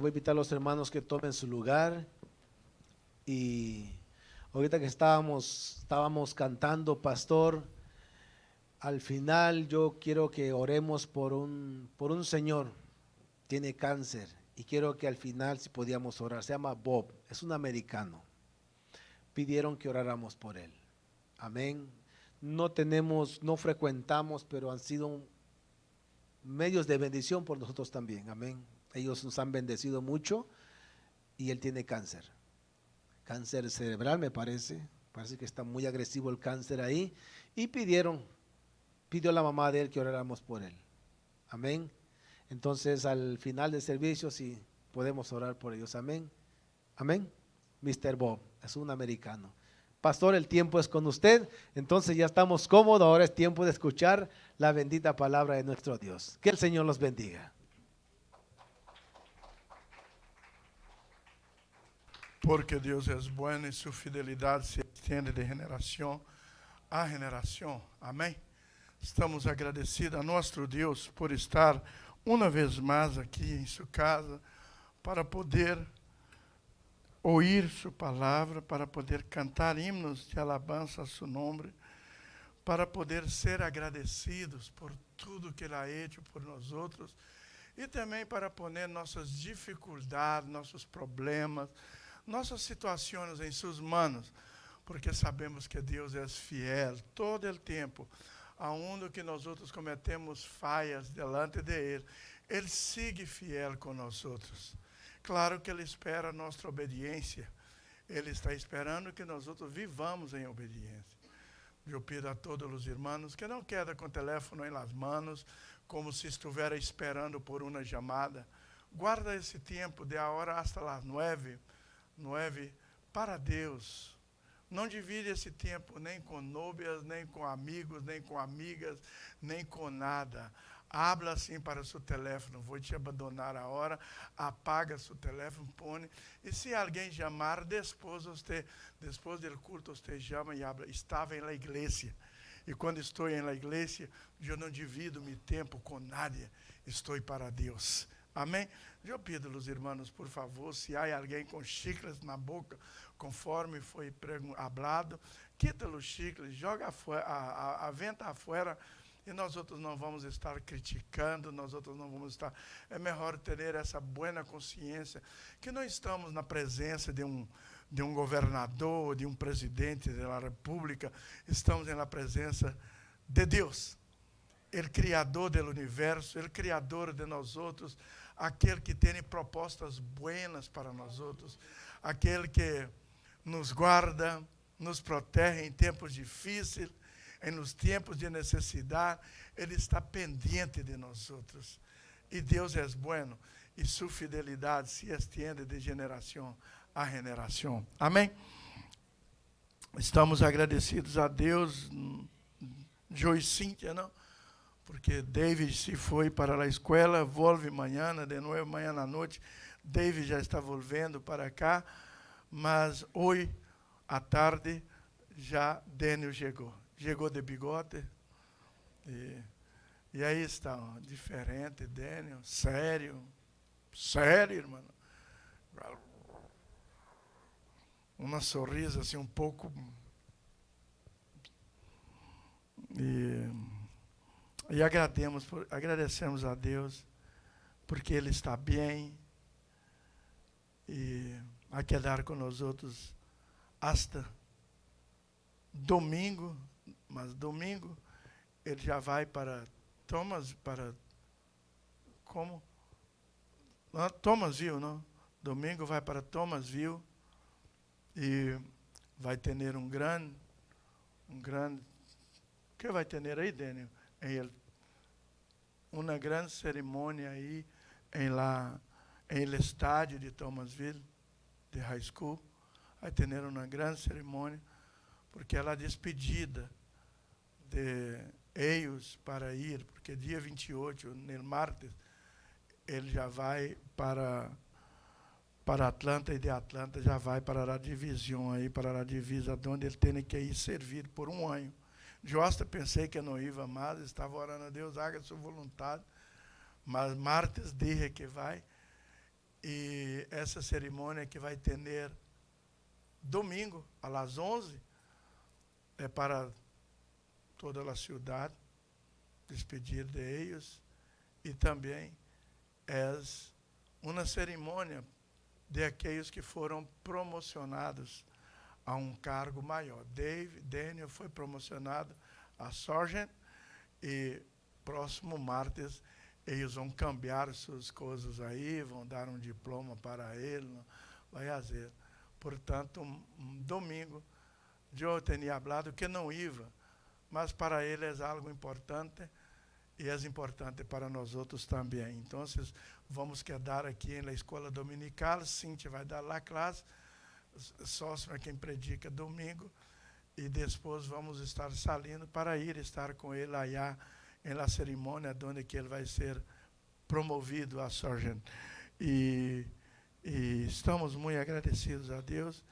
Voy a invitar a los hermanos que tomen su lugar y ahorita que estábamos cantando, pastor, al final yo quiero que oremos por un señor, tiene cáncer y quiero que al final si podíamos orar, se llama Bob, es un americano, pidieron que oráramos por él, amén. No frecuentamos, pero han sido medios de bendición por nosotros también, amén. Ellos nos han bendecido mucho y él tiene cáncer, cáncer cerebral me parece que está muy agresivo el cáncer ahí y pidió la mamá de él que oráramos por él, amén. Entonces al final del servicio si podemos orar por ellos, amén, amén. Mr. Bob es un americano. Pastor, el tiempo es con usted, entonces ya estamos cómodos, ahora es tiempo de escuchar la bendita palabra de nuestro Dios. Que el Señor los bendiga. Porque Deus é bueno e sua fidelidade se estende de geração a geração. Amém? Estamos agradecidos a nosso Deus por estar uma vez mais aqui em sua casa para poder ouvir sua palavra, para poder cantar himnos de alabança a seu nome, para poder ser agradecidos por tudo que Ele ha hecho por nós outros e também para pôr nossas dificuldades, nossos problemas, nossas situações em suas mãos, porque sabemos que Deus é fiel todo o tempo, aonde que nós outros cometemos falhas delante de Ele, Ele sigue fiel com nós outros. Claro que Ele espera a nossa obediência, Ele está esperando que nós outros vivamos em obediência. Eu pido a todos os irmãos que não quedem com o telefone em las manos, como se estivesse esperando por uma chamada. Guarda esse tempo de a hora hasta las 9 para Deus. Não divide esse tempo nem com núbias, nem com amigos, nem com amigas, nem com nada. Habla assim para seu telefone, vou te abandonar a hora, apaga seu telefone, põe. E se alguém chamar, depois do culto, você chama e habla. Estava em la igreja. E quando estou em la igreja, eu não divido meu tempo com nadie. Estou para Deus. Amém? Eu pido aos irmãos, por favor, se há alguém com chicles na boca, conforme foi hablado, quita os chicles, joga a venta afuera, e nós outros não vamos estar criticando, nós outros não vamos estar... É melhor ter essa boa consciência, que não estamos na presença de um governador, de um presidente da república, estamos na presença de Deus. O Criador do universo, o Criador de nós outros, aquele que tem propostas buenas para nós outros, aquele que nos guarda, nos protege em tempos difíceis, nos tempos de necessidade, Ele está pendente de nós outros. E Deus é bueno, e sua fidelidade se estende de geração a geração. Amém? Estamos agradecidos a Deus, Joe e Cíntia, não? Porque David se foi para a escola, volve amanhã, de novo amanhã à noite. David já está volvendo para cá, mas hoje à tarde já Daniel chegou. Chegou de bigode. E aí está, ó, diferente, Daniel, sério, irmão. Uma sorriso assim um pouco... E agradecemos a Deus, porque Ele está bem e vai quedar com nós outros hasta domingo, mas domingo Ele já vai para como? Thomasville, não? Domingo vai para Thomasville e vai ter um grande, o que vai ter aí, Daniel? Uma grande cerimônia aí em estádio de Thomasville, de high school. Vai ter uma grande cerimônia, porque ela é despedida de eles para ir, porque dia 28, no martes, ele já vai para Atlanta, e de Atlanta já vai para a divisão, aí, para a divisa, onde ele tem que ir servir por um ano. Eu hasta pensei que não ia mais, estava orando a Deus, haga sua vontade, mas martes dije que vai, E essa cerimônia que vai ter domingo, às 11, é para toda a cidade, despedir de eles, e também é uma cerimônia de aqueles que foram promocionados a um cargo maior. Daniel foi promocionado a Sergeant, e próximo martes eles vão cambiar suas coisas aí, vão dar um diploma para ele, vai fazer. Portanto, domingo, eu tinha falado que não ia, mas para ele é algo importante, e é importante para nós outros também. Então, vamos quedar aqui na escola dominical, Cíntia vai dar lá a classe, Sócio é quem predica domingo, e depois vamos estar saindo para ir estar com ele allá na cerimônia, onde que ele vai ser promovido a sargento. E estamos muito agradecidos a Deus,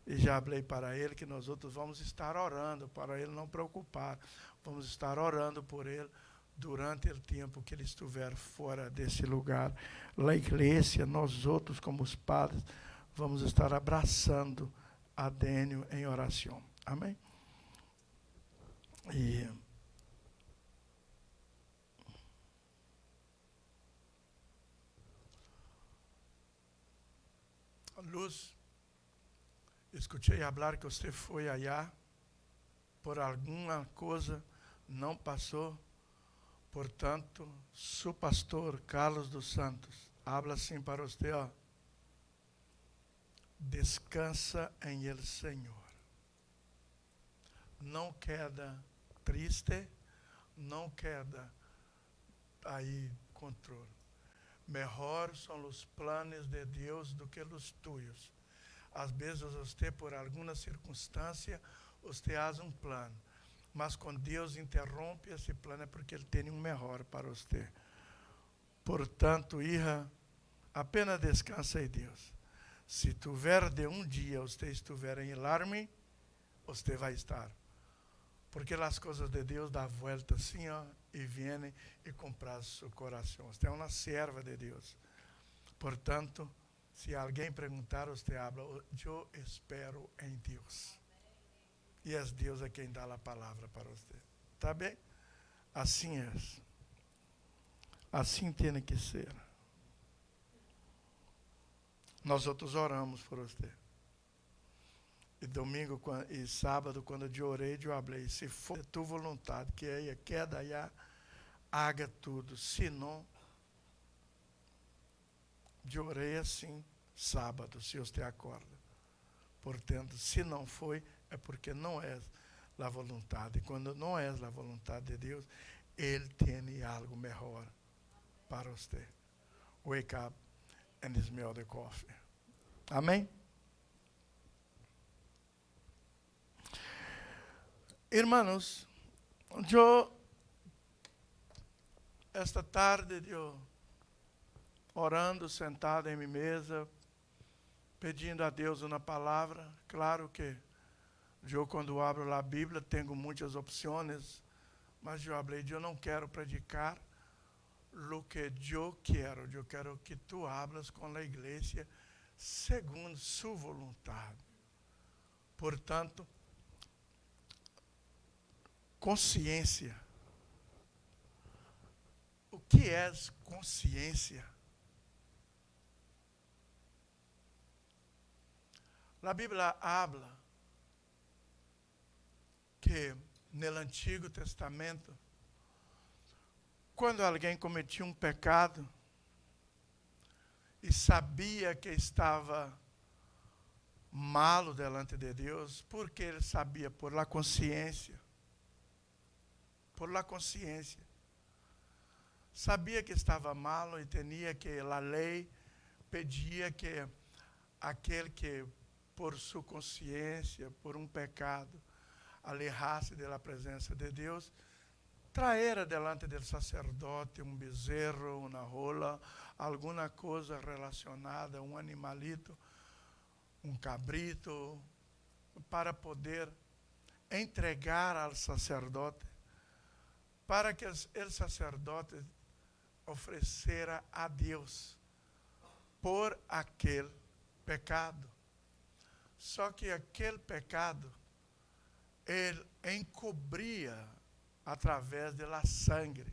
e já falei para ele que nós outros vamos estar orando, para ele não preocupar, vamos estar orando por ele durante o tempo que ele estiver fora desse lugar. A igreja, nós outros como os padres, vamos estar abraçando a Daniel em oração. Amém? E Luz, escutei falar que você foi allá, por alguma coisa não passou, portanto, seu pastor Carlos dos Santos habla assim para você, ó: descansa em el Senhor. Não queda triste, não queda aí controle. Melhor são os planos de Deus do que os tuyos. Às vezes você, por alguma circunstância, você faz um plano, mas quando Deus interrompe esse plano é porque Ele tem um melhor para você. Portanto, hija, apenas descansa em Deus. Se tiver de um dia você estiver em alarme, você vai estar. Porque as coisas de Deus dão volta assim, ó, e vêm e compram seu coração. Você é uma serva de Deus. Portanto, se alguém perguntar, você habla: eu espero em Deus. E é Deus a quem dá a palavra para você. Tá bem? Assim é. Assim tem que ser. Nós outros oramos por você. E domingo e sábado, quando eu orei, eu falei: se for tua vontade, que aí queda aí, haga tudo. Se não, eu orei assim, sábado, se você acorda. Portanto, se não foi, é porque não é a vontade. E quando não é a vontade de Deus, Ele tem algo melhor para você. Wake up and smell the coffee. Amém? Irmãos, esta tarde, eu orando, sentado em minha mesa, pedindo a Deus uma palavra. Claro que eu, quando abro a Bíblia, tenho muitas opções, mas eu falei: eu não quero predicar o que eu quero que tu hablas com a igreja segundo sua vontade. Portanto, consciência. O que é consciência? A Bíblia habla que no Antigo Testamento, quando alguém cometia um pecado e sabia que estava malo delante de Deus, porque ele sabia por la consciência. Por la consciência. Sabia que estava malo e tinha que a lei pedia que aquele que por sua consciência, por um pecado, alejasse da presença de Deus, traera delante do sacerdote um bezerro, uma rola, alguma coisa relacionada, um animalito, um cabrito, para poder entregar ao sacerdote, para que o sacerdote oferecera a Deus por aquele pecado. Só que aquele pecado, ele encobria através da sangue.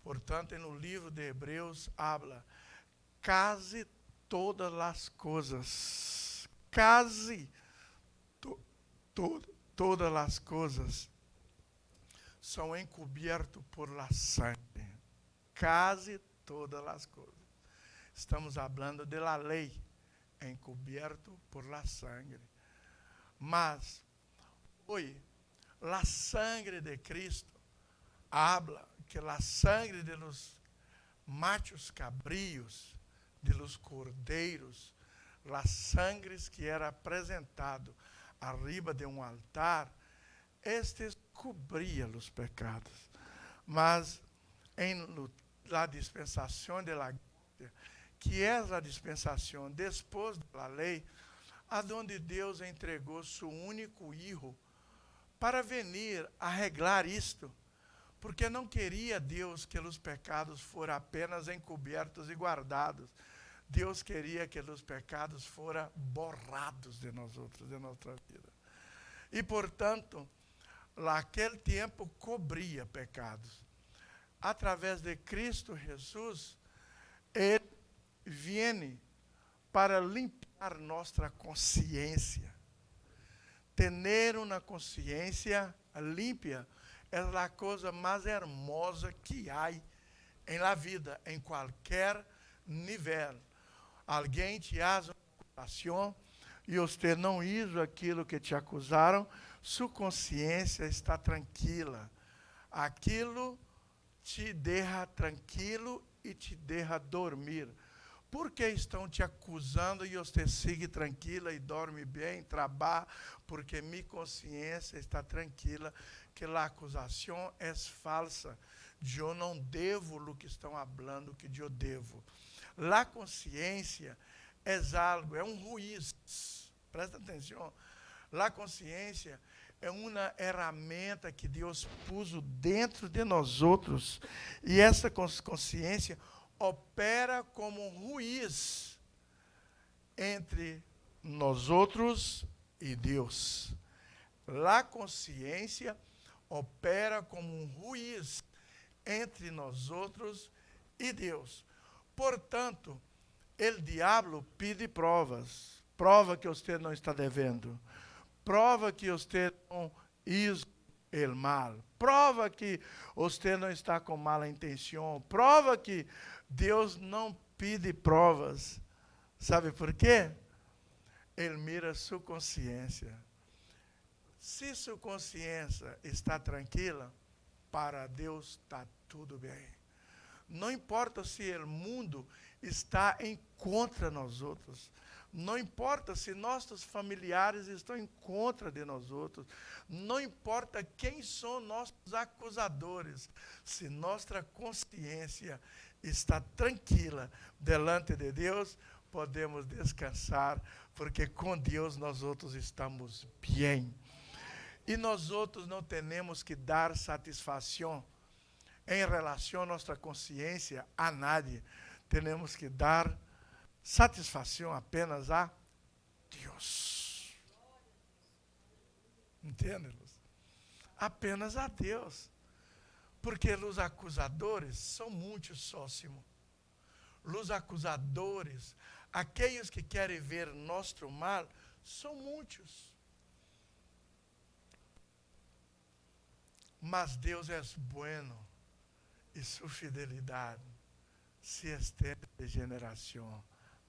Portanto, no livro de Hebreus, habla, quase todas as coisas, todas as coisas são encobertas por la sangue. Quase todas as coisas. Estamos falando da lei, encoberto por la sangue. Mas, hoje, la sangre de Cristo habla que la sangre de los machos cabríos, de los cordeiros, las sangres que era apresentado arriba de um altar, estes cobria os pecados. Mas em la dispensação de la gracia, que é a dispensação depois da lei, aonde Deus entregou seu único Hijo para venir arreglar isto, porque não queria Deus que os pecados fossem apenas encobertos e guardados. Deus queria que os pecados fossem borrados de nós outros, de nossa vida. E, portanto, naquele tempo cobria pecados. Através de Cristo Jesus, Ele vem para limpar nossa consciência. Ter uma consciência limpa é a coisa mais hermosa que há em la vida, em qualquer nível. Alguém te faz uma acusação e você não hizo aquilo que te acusaram, sua consciência está tranquila. Aquilo te deixa tranquilo e te deixa dormir. Por que estão te acusando e você sigue tranquila e dorme bem, trabalha? Porque minha consciência está tranquila, que a acusação é falsa. Eu não devo o que estão falando que eu devo. A consciência é algo, é um juiz. Presta atenção. A consciência é uma ferramenta que Deus pôs dentro de nós outros. E essa consciência opera como um juiz entre nós outros e Deus. A consciência opera como um juiz entre nós outros e Deus. Portanto, o diabo pede provas. Prova que você não está devendo. Prova que você não hizo o mal. Prova que você não está com mala intenção. Prova que Deus não pede provas. Sabe por quê? Ele mira sua consciência. Se sua consciência está tranquila, para Deus está tudo bem. Não importa se o mundo está em contra de nós outros. Não importa se nossos familiares estão em contra de nós outros. Não importa quem são nossos acusadores. Se nossa consciência está tranquila delante de Deus, podemos descansar, porque com Deus nós outros estamos bem. E nós outros não temos que dar satisfação em relação à nossa consciência a nadie. Temos que dar satisfação apenas a Deus. Entende-los? Apenas a Deus. Porque os acusadores são muitos, sócimo. Os acusadores, aqueles que querem ver nosso mal, são muitos. Mas Deus é bueno e sua fidelidade se estende de geração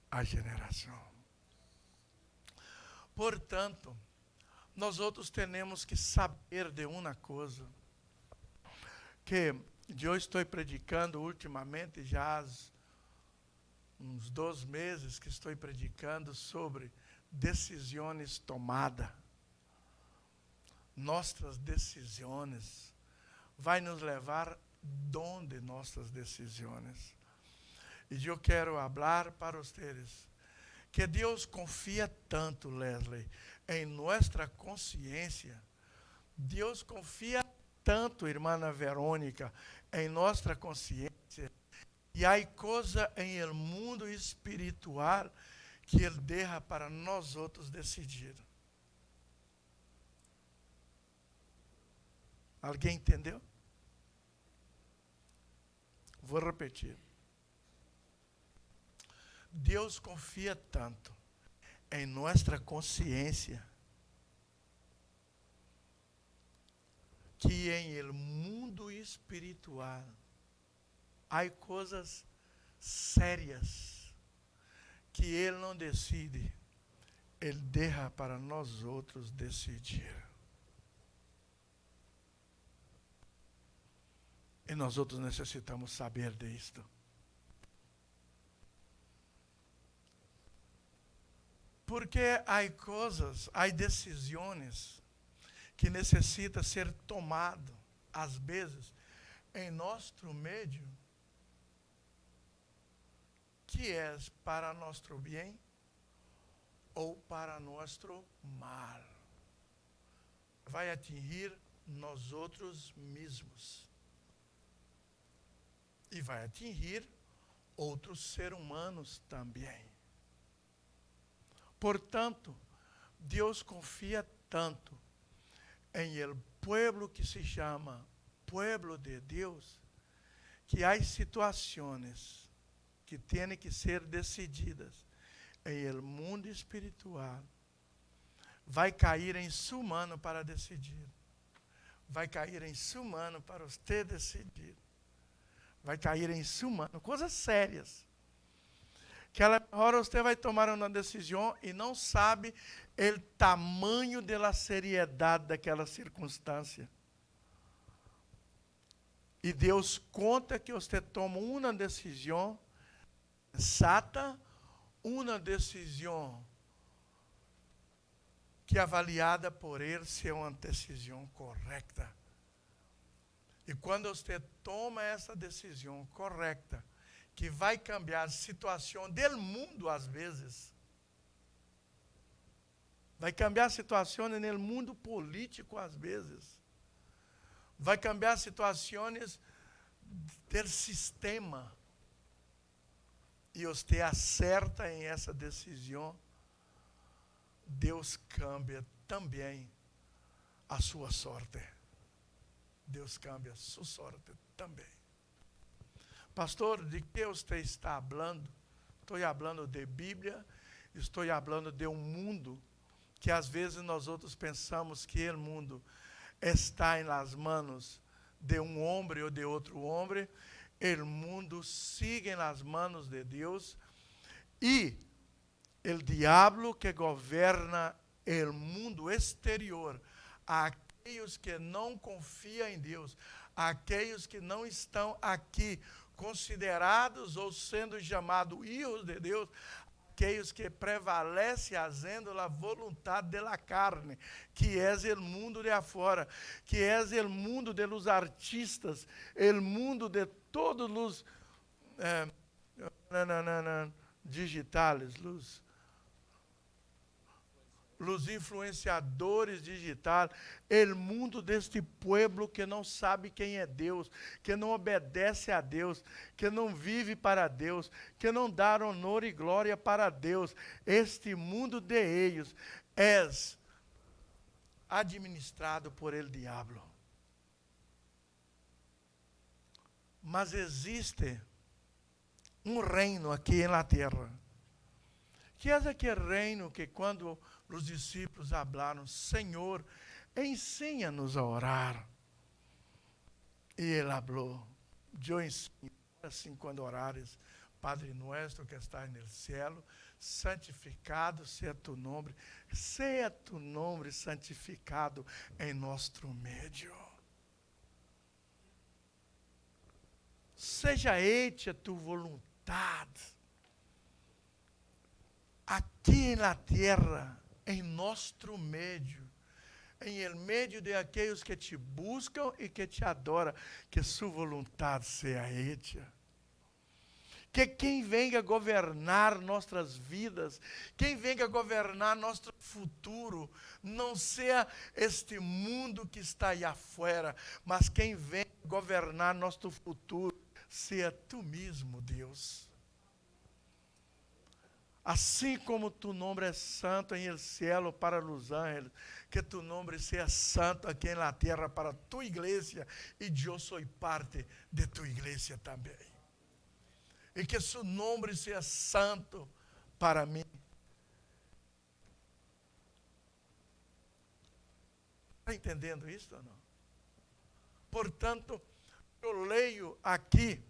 a geração. Portanto, nós outros temos que saber de uma coisa, que eu estou predicando ultimamente, já há uns 2 meses que estou predicando sobre decisões tomadas. Nossas decisões vai nos levar onde nossas decisões. E eu quero falar para vocês que Deus confia tanto, Leslie, em nossa consciência. Deus confia tanto, irmã Verônica, em nossa consciência, E há coisa em el mundo espiritual que Ele deixa para nós outros decidir. Alguém entendeu? Vou repetir. Deus confia tanto em nossa consciência que em el mundo espiritual há coisas sérias que Ele não decide, Ele deixa para nós outros decidir. E nós outros necessitamos saber disto. Porque há coisas, há decisões que necessitam ser tomadas, às vezes, em nosso meio, que é para nosso bem ou para nosso mal. Vai atingir nós outros mesmos. E vai atingir outros seres humanos também. Portanto, Deus confia tanto em el pueblo que se chama pueblo de Deus, que há situações que têm que ser decididas em el mundo espiritual. Vai cair em sua mão para decidir. Vai cair em sua mão para você decidir. Vai cair em sua mão. Coisas sérias. Que a hora você vai tomar uma decisão e não sabe o tamanho da seriedade daquela circunstância. E Deus conta que você toma uma decisão sensata, uma decisão que avaliada por Ele ser uma decisão correta. E quando você toma essa decisão correta, que vai cambiar a situação do mundo às vezes, vai cambiar a situação no mundo político às vezes, vai cambiar situações do sistema, e você acerta em essa decisão, Deus cambia também a sua sorte. Deus cambia a sua sorte também. Pastor, de que você está falando? Estou falando de Bíblia, estou falando de um mundo que às vezes nós outros pensamos que o mundo está nas mãos de um homem ou de outro homem. O mundo sigue nas mãos de Deus e o diabo que governa o mundo exterior, aqueles que não confiam em Deus, aqueles que não estão aqui considerados ou sendo chamados filhos de Deus, aqueles que prevalecem fazendo a vontade da carne, que é o mundo de afora, que é o mundo de los artistas, o mundo de todos os digitais, os influenciadores digitais, o mundo deste pueblo que não sabe quem é Deus, que não obedece a Deus, que não vive para Deus, que não dá honor e glória para Deus. Este mundo de eles é administrado por el diabo. Mas existe um reino aqui na terra, que é aquele reino que quando os discípulos falaram, Senhor, ensina-nos a orar. E Ele falou, eu ensino assim quando orares, Padre nuestro que estás no cielo, santificado seja tu nome santificado em nosso meio. Seja hecha tu vontade, aqui na terra, em nosso meio, em el meio de aqueles que te buscam e que te adoram, que sua vontade seja hecha. Que quem venha governar nossas vidas, quem venha governar nosso futuro, não seja este mundo que está aí afuera, mas quem venha governar nosso futuro, sea tu mesmo, Deus. Assim como tu nome é santo em el cielo para os ángeles, que tu nome seja santo aqui na terra para tu igreja, e eu sou parte de tu igreja também. E que seu nome seja santo para mim. Está entendendo isso ou não? Portanto, eu leio aqui,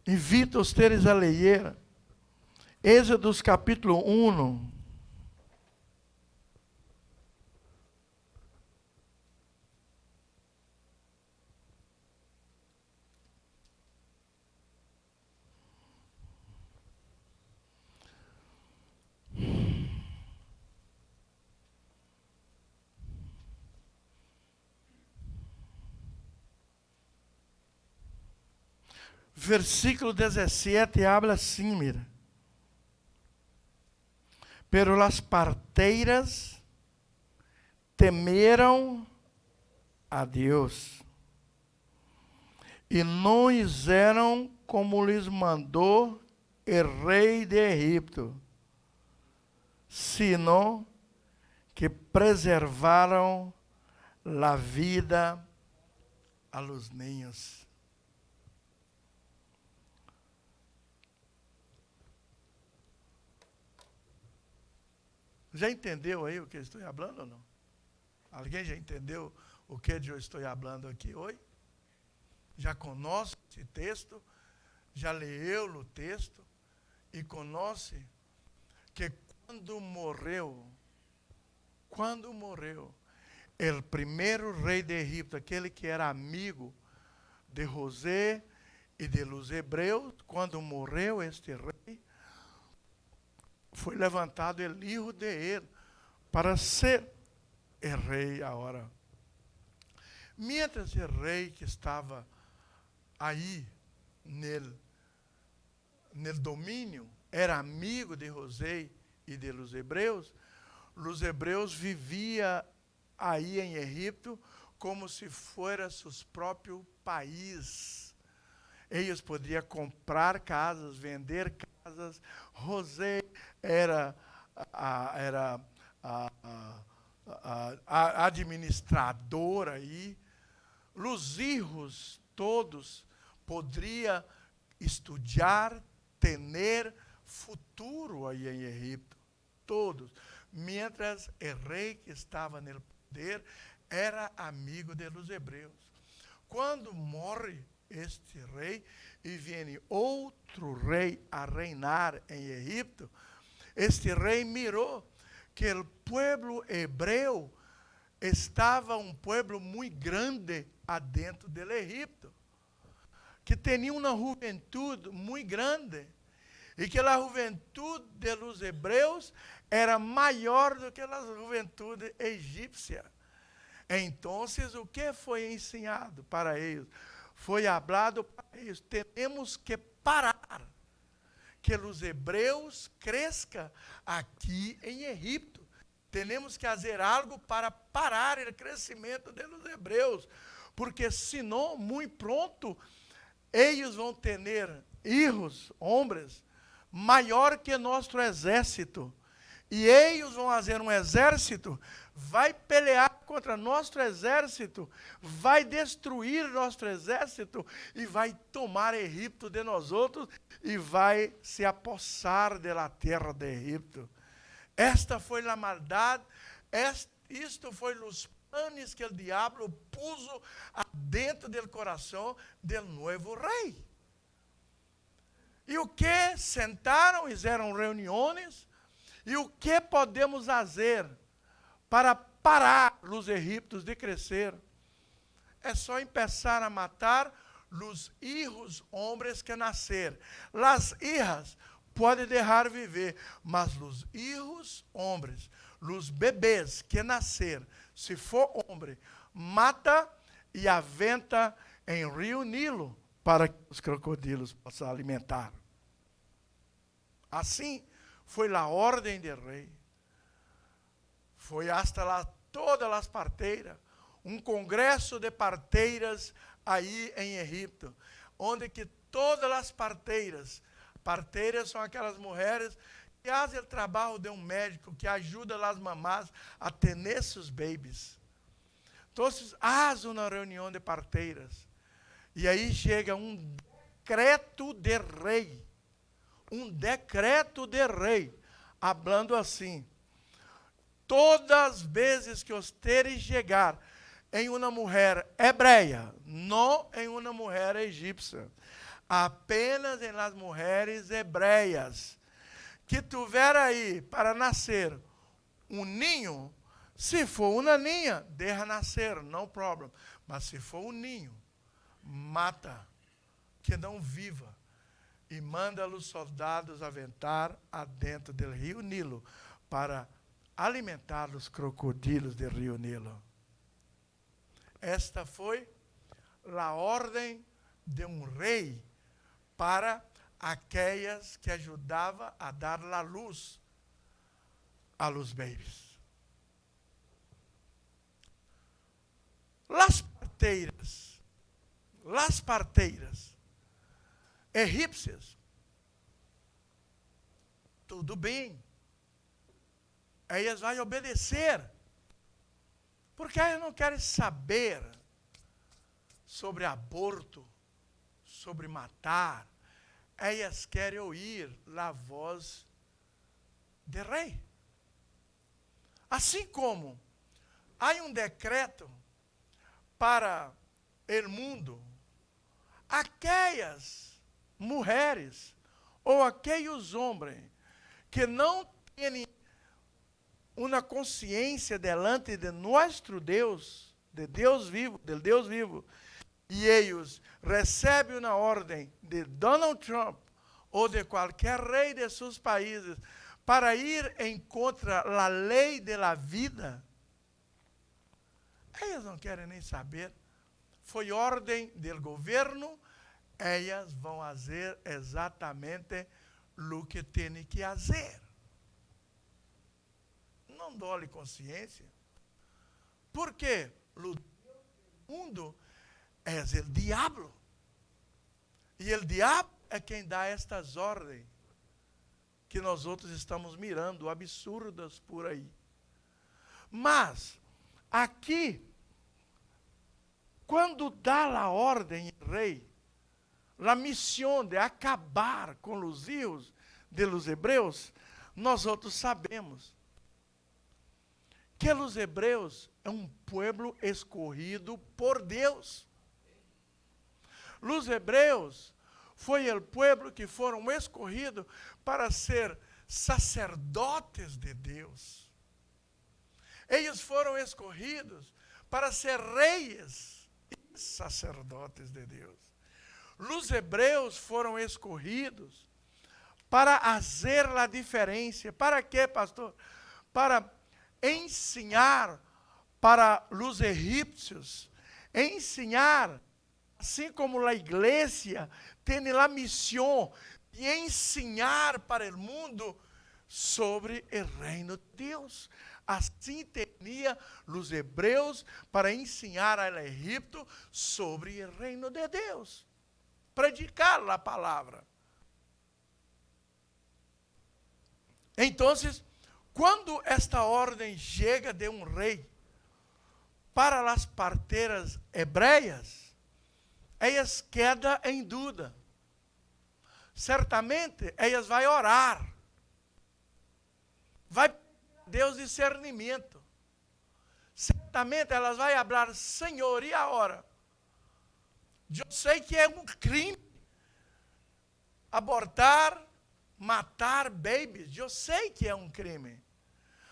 invito os teres a ler, Êxodos capítulo 1, versículo 17, habla assim, mira. Pero las parteiras temeram a Deus e não fizeram como lhes mandou o rei de Egipto, sino que preservaram a vida a los niños. Já entendeu aí o que eu estou falando ou não? Alguém já entendeu o que eu estou falando aqui hoje? Já conhece esse texto? Já leu o texto? E conhece que quando morreu, o primeiro rei de Egipto, aquele que era amigo de José e de los hebreus, quando morreu este rei, foi levantado o filho de ele para ser o rei agora. Mientras o rei que estava aí nel domínio era amigo de José e de los hebreus viviam aí em Egipto como se fosse seu próprio país. Eles podiam comprar casas, vender casas. José era administrador aí. Os filhos todos poderiam estudar, ter futuro aí em Egipto. Todos. Mientras o rei que estava no poder era amigo de los hebreus. Quando morre este rei e vem outro rei a reinar em Egipto, este rei mirou que o povo hebreu estava povo muito grande adentro do Egipto, que tinha uma juventude muito grande, e que a juventude dos hebreus era maior do que a juventude egípcia. Então, o que foi ensinado para eles? Foi hablado para eles: temos que parar, que os hebreus cresçam aqui em Egipto. Temos que fazer algo para parar o crescimento dos hebreus, porque senão, muito pronto, eles vão ter filhos, homens, maior que nosso exército. E eles vão fazer um exército, vai pelear contra nosso exército, vai destruir nosso exército e vai tomar Egipto de nós outros e vai se apossar da terra de Egipto. Esta foi a maldade, isto foi os planos que o diabo puso dentro do coração do novo rei. E o que? Sentaram, fizeram reuniões. E o que podemos fazer para parar os egípcios de crescer? É só começar a matar os hijos homens que nascer. As hijas podem deixar viver, mas os hijos homens, os bebês que nascer, se for homem, mata e aventa em rio Nilo para que os crocodilos possam alimentar. Assim foi a ordem do rei. Foi hasta lá todas as parteiras. um congresso de parteiras aí em Egipto, onde que todas as parteiras são aquelas mulheres que fazem o trabalho de um médico, que ajuda as mamás a ter seus babies. Então, faz uma reunião de parteiras. E aí chega um decreto de rei. Um decreto de rei, falando assim: todas as vezes que vocês chegar em uma mulher hebreia, não em uma mulher egípcia, apenas em las mulheres hebreias, que tiver aí para nascer um ninho, se for uma ninha, deixa nascer, não problema. Mas se for um ninho, mata, que não viva. E manda os soldados aventar adentro do rio Nilo para alimentar os crocodilos do rio Nilo. Esta foi a ordem de um rei para aquelas que ajudavam a dar a luz a los babies. Las parteiras egípcias, tudo bem, elas vão obedecer, porque elas não querem saber sobre aborto, sobre matar, elas querem ouvir a voz do rei. Assim como há um decreto para o mundo, aquelas mulheres ou aqueles homens que não têm uma consciência delante de nosso Deus, de Deus vivo, e eles recebem uma ordem de Donald Trump ou de qualquer rei de seus países para ir em contra da lei da vida, elas não querem nem saber. Foi ordem do governo, elas vão fazer exatamente o que têm que fazer. Não dole consciência. Porque o mundo é o diabo. E o diabo é quem dá estas ordens que nós outros estamos mirando, absurdas por aí. Mas, aqui, quando dá a ordem, rei, a missão de acabar com os filhos de los hebreus, nós outros sabemos que os hebreus é um povo escolhido por Deus. Os hebreus foi o povo que foram escolhidos para ser sacerdotes de Deus. Eles foram escolhidos para ser reis e sacerdotes de Deus. Os hebreus foram escolhidos para fazer a diferença. Para quê, pastor? Para ensinar para os egípcios, ensinar, assim como a igreja tem a missão de ensinar para o mundo sobre o reino de Deus. Assim tinha os hebreus para ensinar ao Egito sobre o reino de Deus. Predicar a palavra. Então, quando esta ordem chega de um rei para as parteiras hebreias, elas quedam em dúvida. Certamente, elas vão orar. Vai pedir a Deus discernimento. Certamente, elas vão falar: Senhor, e a hora? Eu sei que é um crime abortar, matar babies. Eu sei que é um crime.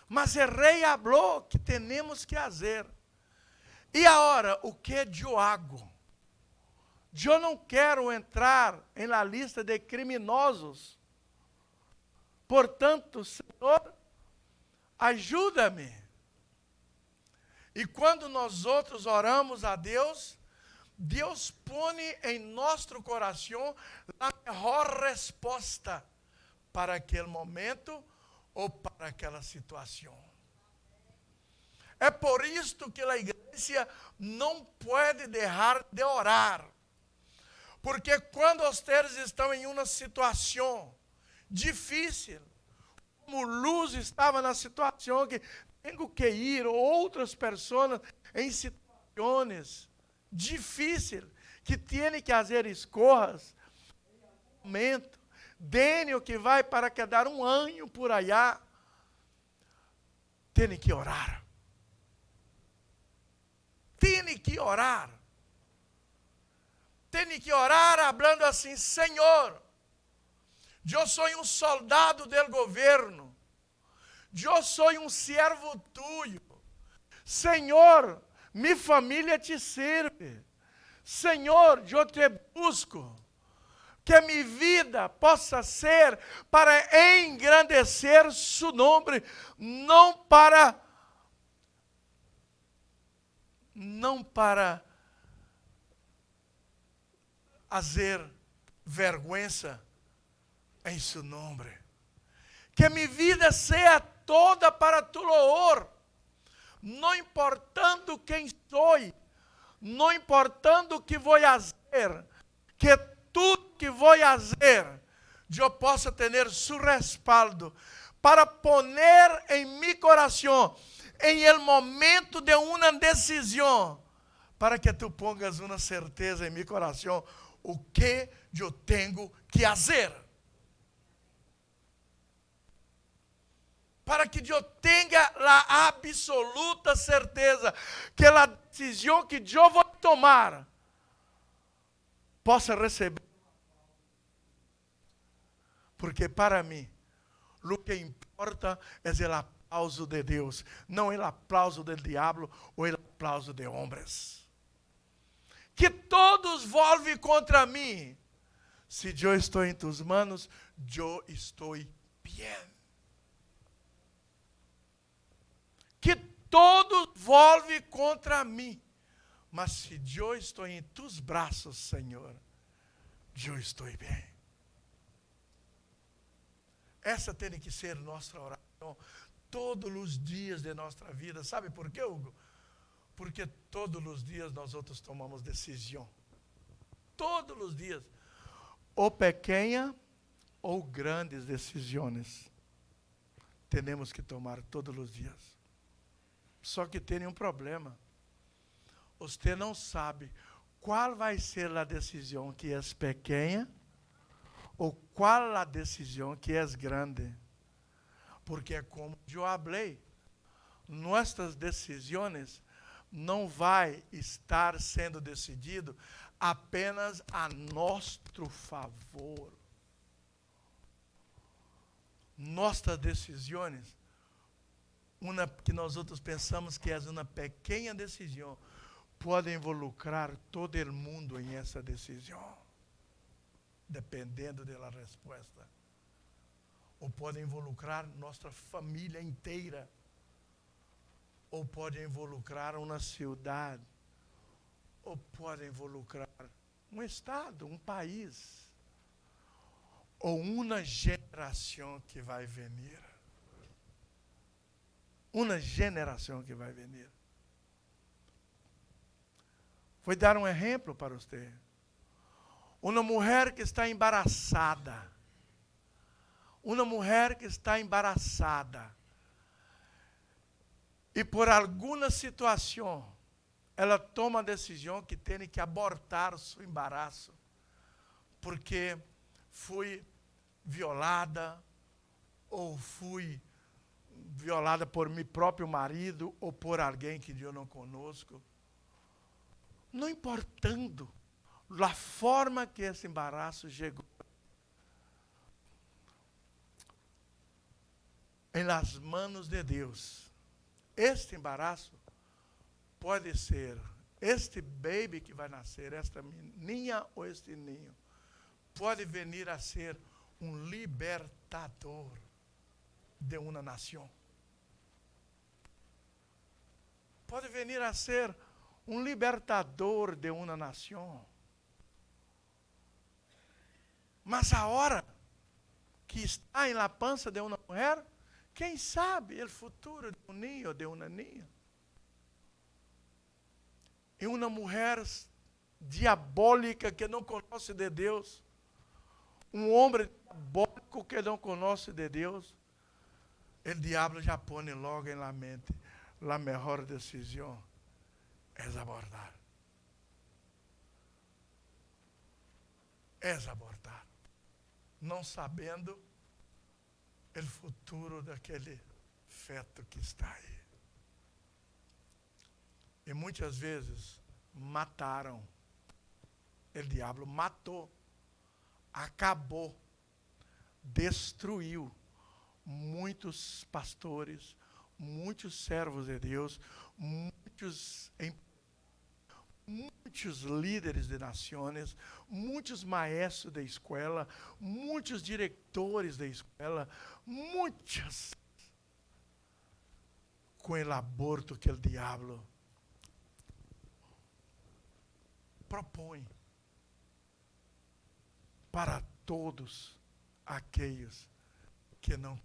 Mas o rei falou que temos que fazer. E agora, o que eu hago? Eu não quero entrar na lista de criminosos. Portanto, Senhor, ajuda-me. E quando nós outros oramos a Deus, Deus põe em nosso coração a melhor resposta para aquele momento ou para aquela situação. É por isto que a igreja não pode deixar de orar. Porque quando vocês estão em uma situação difícil, como Luz estava na situação que tenho que ir, outras pessoas em situações difíceis, que tem que fazer escolhas, momento, Daniel que vai para quedar um ano por allá, tem que orar. Tem que orar. Tem que orar falando assim: Senhor, eu sou um soldado do governo, eu sou um servo tuyo, Senhor, minha família te serve, Senhor, eu te busco, que a minha vida possa ser para engrandecer su nome, não para fazer vergüenza em seu nome. Que minha vida seja toda para tu louvor, não importando quem sou, não importando o que vou fazer, que tudo que vou fazer, eu possa ter su respaldo, para poner em meu coração, em el momento de uma decisão, para que tu pongas uma certeza em meu coração, o que eu tenho que fazer. Para que eu tenha a absoluta certeza que a decisão que eu vou tomar possa receber. Porque para mim, o que importa é o aplauso de Deus, não o aplauso do diabo ou o aplauso de homens. Que todos volvem contra mim. Se eu estou em tus manos, eu estou bem. Que todos volvem contra mim. Mas se eu estou em tus braços, Senhor, eu estou bem. Essa tem que ser nossa oração todos os dias de nossa vida. Sabe por quê, Hugo? Porque todos os dias nós outros tomamos decisão. Todos os dias. Ou pequena ou grandes decisões. Temos que tomar todos os dias. Só que tem um problema. Você não sabe qual vai ser a decisão que é pequena ou qual a decisão que é grande. Porque como eu falei, nossas decisões não vai estar sendo decidido apenas a nosso favor. Nossas decisões, uma que nós outros pensamos que é uma pequena decisão, pode involucrar todo o mundo em essa decisão, dependendo da resposta. Ou pode involucrar nossa família inteira, ou pode involucrar uma cidade, ou pode involucrar um estado, um país, ou uma geração que vai vir. Uma geração que vai vir. Vou dar um exemplo para você. Uma mulher que está embaraçada. Uma mulher que está embaraçada. E por alguma situação, ela toma a decisão que tem que abortar seu embaraço. Porque foi violada, ou fui violada por meu próprio marido, ou por alguém que eu não conosco. Não importando a forma que esse embaraço chegou. Em las manos de Deus. Este embaraço pode ser, este baby que vai nascer, esta menina ou este ninho, pode vir a ser um libertador de uma nação. Pode vir a ser um libertador de uma nação. Mas a hora que está em la pança de uma mulher, quem sabe o futuro de um ninho ou de uma ninha? em uma mulher diabólica que não conhece de Deus, um homem diabólico que não conhece de Deus, o diabo já põe logo em la mente, a melhor decisão é abortar. É abortar. Não sabendo o futuro daquele feto que está aí. E muitas vezes mataram. O diabo matou, acabou, destruiu muitos pastores, muitos servos de Deus, muitos líderes de nações, muitos maestros da escola, muitos diretores da escola, muitas com o aborto que o diabo propõe para todos aqueles que não,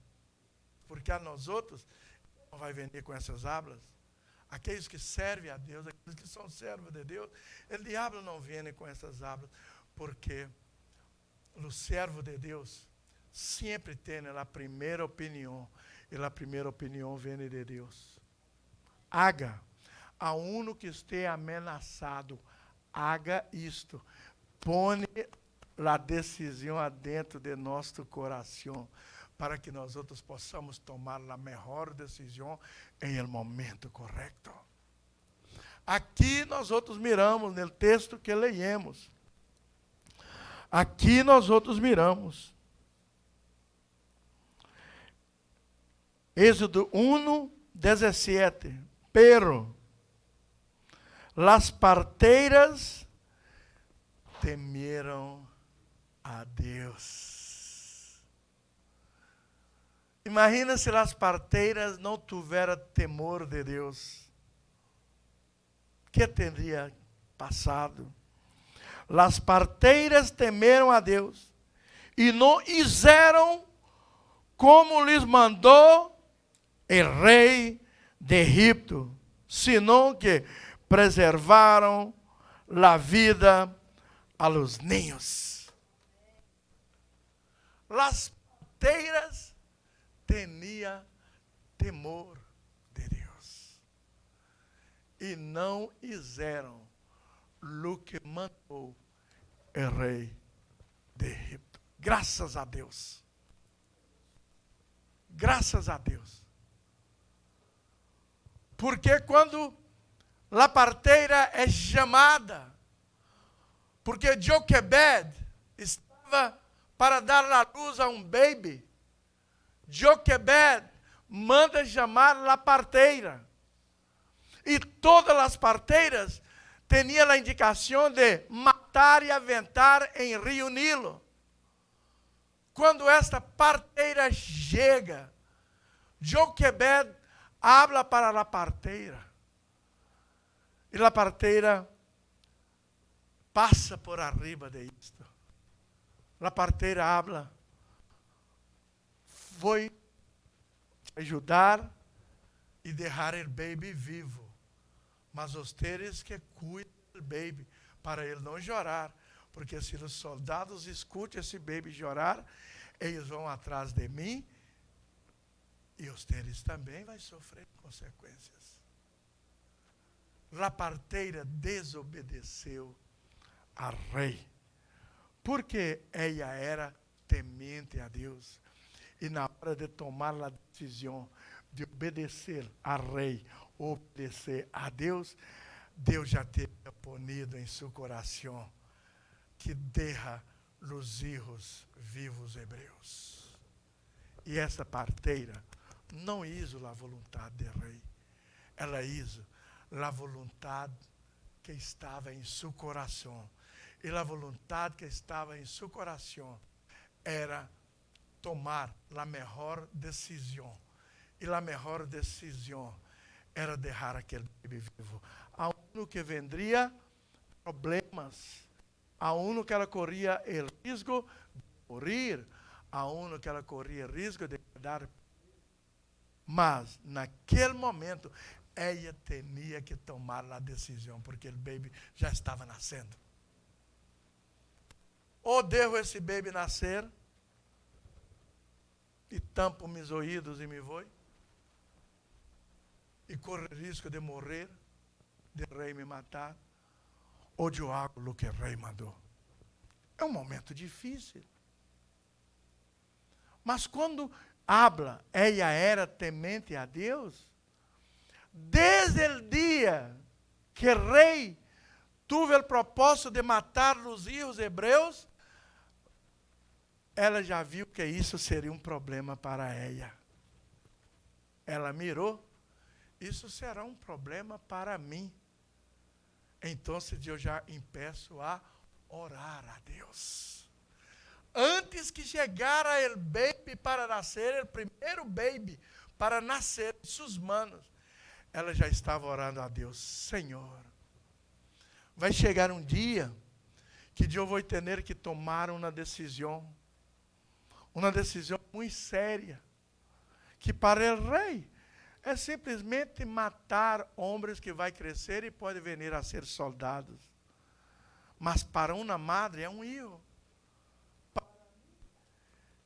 porque a nós outros não vai vender com essas hablas. Aqueles que servem a Deus, aqueles que são servos de Deus, o diabo não vem com essas hablas, porque o servo de Deus sempre tem a primeira opinião, e a primeira opinião vem de Deus. Haga, a uno que esteja ameaçado, haga isto, põe a decisão adentro de nosso coração, para que nós outros possamos tomar a melhor decisão em el momento correto. Aqui nós outros miramos no texto que leemos. Aqui nós outros miramos. Êxodo 1:17. Pero las parteiras temeram a Deus. Imagina se as parteiras não tiveram temor de Deus. O que teria passado? As parteiras temeram a Deus e não fizeram como lhes mandou o rei de Egipto, senão que preservaram a vida a los niños. As parteiras tinha temor de Deus e não fizeram o que mandou o rei de Egipto. Graças a Deus. Graças a Deus. Porque quando a parteira é chamada, porque Joquebed estava para dar a luz a um baby, Joquebed manda chamar a parteira. E todas as parteiras tinham a indicação de matar e aventar em Rio Nilo. Quando esta parteira chega, Joquebed habla para a parteira. E a parteira passa por arriba de isto. A parteira habla. Foi ajudar e deixar o baby vivo. Mas vocês que cuidem do baby, para ele não chorar. Porque se os soldados escutam esse baby chorar, eles vão atrás de mim e vocês também vão sofrer consequências. A parteira desobedeceu ao rei, porque ela era temente a Deus. E na hora de tomar a decisão de obedecer ao rei, obedecer a Deus, Deus já tinha ponido em seu coração que deixa os filhos vivos hebreus. E essa parteira não hizo a vontade do rei, ela hizo a vontade que estava em seu coração. E a vontade que estava em seu coração era tomar a melhor decisão. E a melhor decisão era deixar aquele bebê vivo. A uno que vendria problemas, a uno que ela corria o risco de morrer, a uno que ela corria o risco de quedar. Mas, naquele momento, ella tinha que tomar a decisão, porque o baby já estava nascendo. Ou devo esse baby nascer e tampo meus ouvidos e me vou, e corre risco de morrer, de rei me matar, ou eu hago o que o rei mandou. É um momento difícil. Mas quando habla, ella era temente a Deus, desde o dia que o rei teve o propósito de matar os filhos hebreus, ela já viu que isso seria um problema para ela. Ela mirou, isso será um problema para mim. Então eu já empeço a orar a Deus. Antes que chegara o baby para nascer, o primeiro baby para nascer em suas manos, ela já estava orando a Deus. Senhor, vai chegar um dia que eu vou ter que tomar uma decisão muito séria, que para o rei é simplesmente matar homens que vai crescer e pode vir a ser soldados. Mas para uma madre é um filho.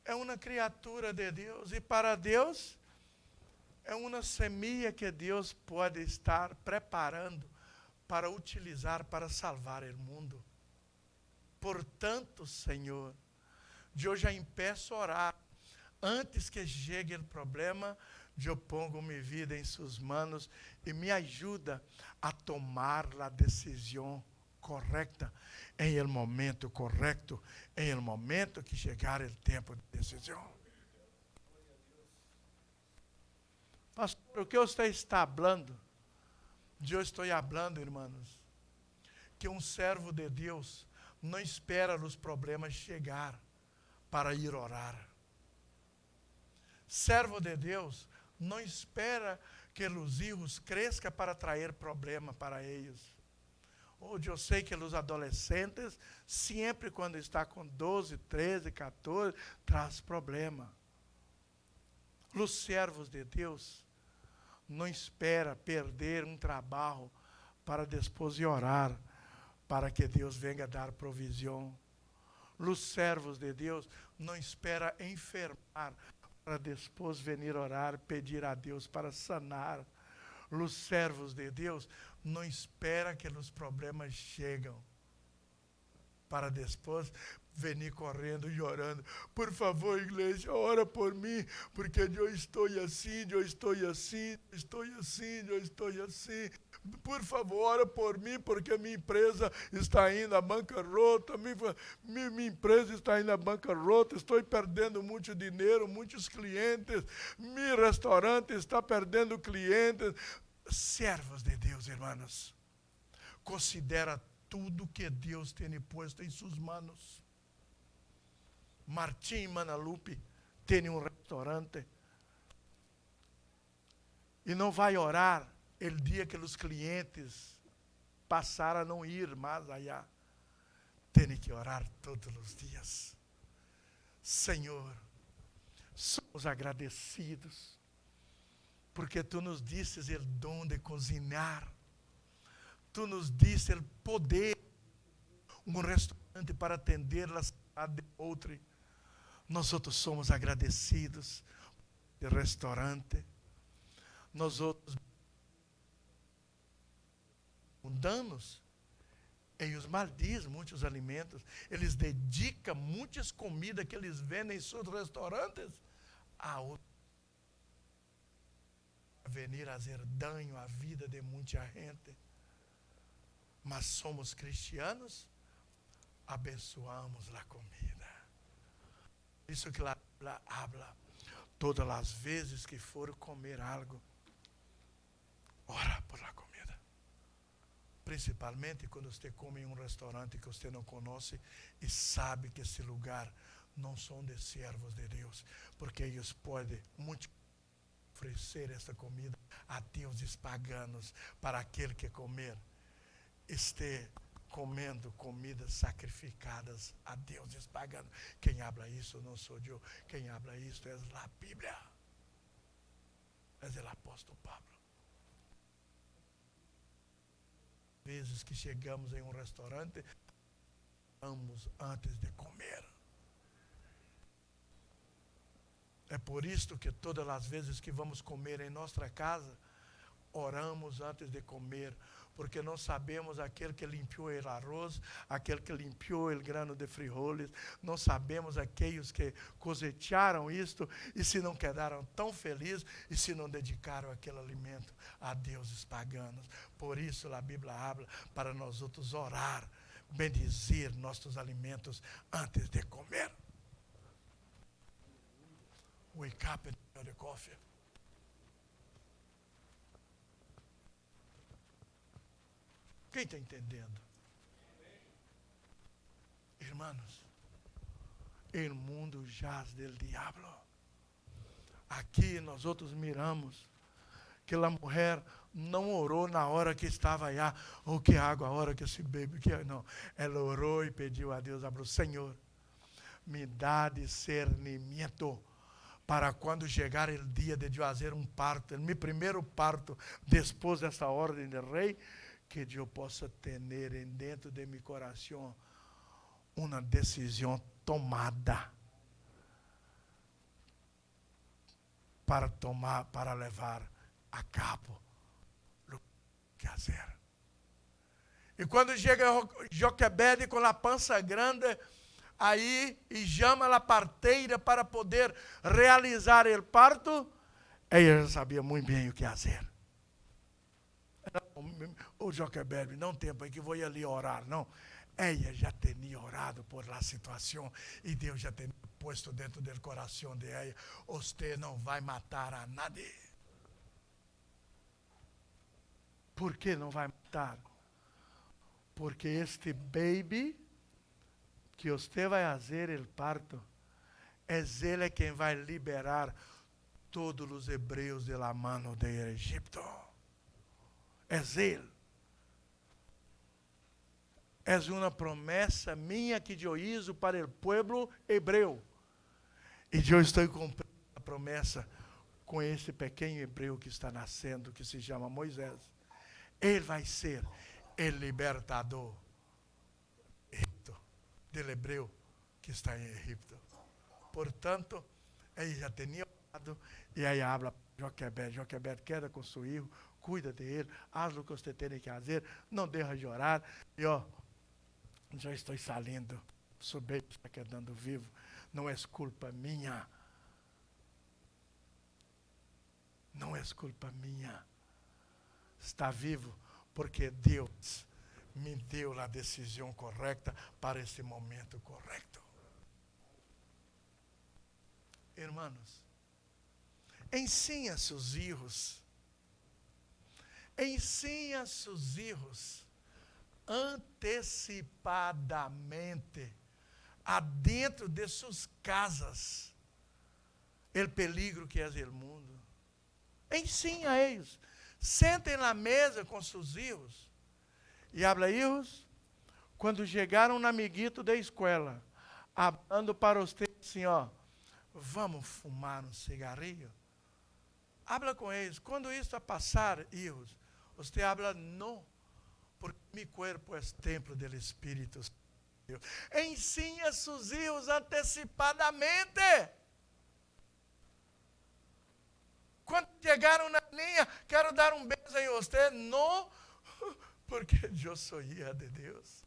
É uma criatura de Deus. E para Deus é uma semente que Deus pode estar preparando para utilizar para salvar o mundo. Portanto, Senhor, eu já empeço a orar. Antes que chegue o problema, eu pongo minha vida em suas mãos e me ajuda a tomar a decisão correta, em el momento correto, em el momento que chegar o tempo de decisão. Pastor, o que você está falando? Eu estou falando, irmãos, que um servo de Deus não espera os problemas chegar para ir orar. Servo de Deus não espera que os filhos cresçam para trazer problema para eles. Hoje eu sei que os adolescentes, sempre quando está com 12, 13, 14, traz problema. Os servos de Deus não espera perder um trabalho para depois orar, para que Deus venha dar provisão. Os servos de Deus não espera enfermar para depois venir orar, pedir a Deus para sanar. Os servos de Deus não espera que os problemas chegam para depois venir correndo e orando. Por favor, igreja, ora por mim, porque eu estou assim, eu estou assim, eu estou assim, eu estou assim. Por favor, ora por mim, porque minha empresa está indo à bancarrota, minha empresa está indo à bancarrota, estou perdendo muito dinheiro, muitos clientes, meu restaurante está perdendo clientes. Servos de Deus, irmãos, considera tudo que Deus tem posto em suas mãos. Martim Manalupe tem um restaurante e não vai orar o dia que os clientes passaram a não ir mais allá. Tem que orar todos os dias. Senhor, somos agradecidos porque Tu nos diste o dom de cozinhar. Tu nos diste o poder, um restaurante para atender a cidade de outro. Nós outros somos agradecidos pelo restaurante. Nós outros mundanos, eles maldizem muitos alimentos. Eles dedicam muitas comidas que eles vendem em seus restaurantes a outros. A venir a fazer dano à vida de muita gente. Mas somos cristianos, abençoamos a comida. Isso que a Bíblia habla, todas as vezes que for comer algo, ora por la comida. Principalmente quando você come em um restaurante que você não conhece e sabe que esse lugar não são de servos de Deus, porque eles podem muito oferecer essa comida a deuses paganos para aquele que comer esteja comendo comidas sacrificadas a deuses paganos. Quem habla isso não sou eu. Quem habla isso é a Bíblia. É o apóstolo Pablo. vezes que chegamos em um restaurante, oramos antes de comer. É por isto que todas as vezes que vamos comer em nossa casa, oramos antes de comer, porque não sabemos aquele que limpiou o arroz, aquele que limpiou o grano de frijoles, não sabemos aqueles que cosecharam isto, e se não quedaram tão felizes, e se não dedicaram aquele alimento a deuses paganos. Por isso a Bíblia habla para nós outros orar, bendizer nossos alimentos antes de comer. Wake up and drink the coffee. Quem está entendendo? Irmãos, o mundo jaz del diablo. Aqui nós outros miramos que a mulher não orou na hora que estava aí, ou que água, a hora que se bebe, que não. Ela orou e pediu a Deus, abriu, Senhor, me dá discernimento para quando chegar o dia de eu fazer um parto, meu primeiro parto, depois dessa ordem do rei, que eu possa ter dentro de meu coração uma decisão tomada para levar a cabo o que fazer. E quando chega Joquebede com a pança grande, aí e chama a parteira para poder realizar o parto, ela já sabia muito bem o que fazer. O Joquebede, não tem tempo aí que vou ali orar, não. Ela já tinha orado por la situação e Deus já tinha posto dentro do coração de ela, você não vai matar a nadie. Por que não vai matar? Porque este baby que você vai fazer o parto, é ele quem vai liberar todos os hebreus de la mano de Egipto. É ele. É uma promessa minha que eu hizo para o povo hebreu. E eu estou cumprindo a promessa com esse pequeno hebreu que está nascendo, que se chama Moisés. Ele vai ser o libertador do hebreu que está em Egipto. Portanto, ele já tinha orado, e aí habla Joquebede, queda com seu filho, cuida dele, faz o que você tem que fazer, não deixa de orar, e já estou saindo, seu bebê está quedando vivo, não é culpa minha, não é culpa minha, está vivo, porque Deus me deu a decisão correta para esse momento correto. Irmãos, ensina seus filhos antecipadamente, adentro de suas casas, o peligro que é o mundo. Ensina a eles. Sentem na mesa com seus filhos e habla, filhos, quando chegaram no amiguito da escola, hablando para você assim, vamos fumar um cigarrilho? Habla com eles. Quando isso passar, filhos, você habla, não, porque meu corpo é templo do Espírito Santo. Ensina seus filhos antecipadamente. Quando chegaram na linha, quero dar um beijo em você. Não, porque eu sou filha de Deus.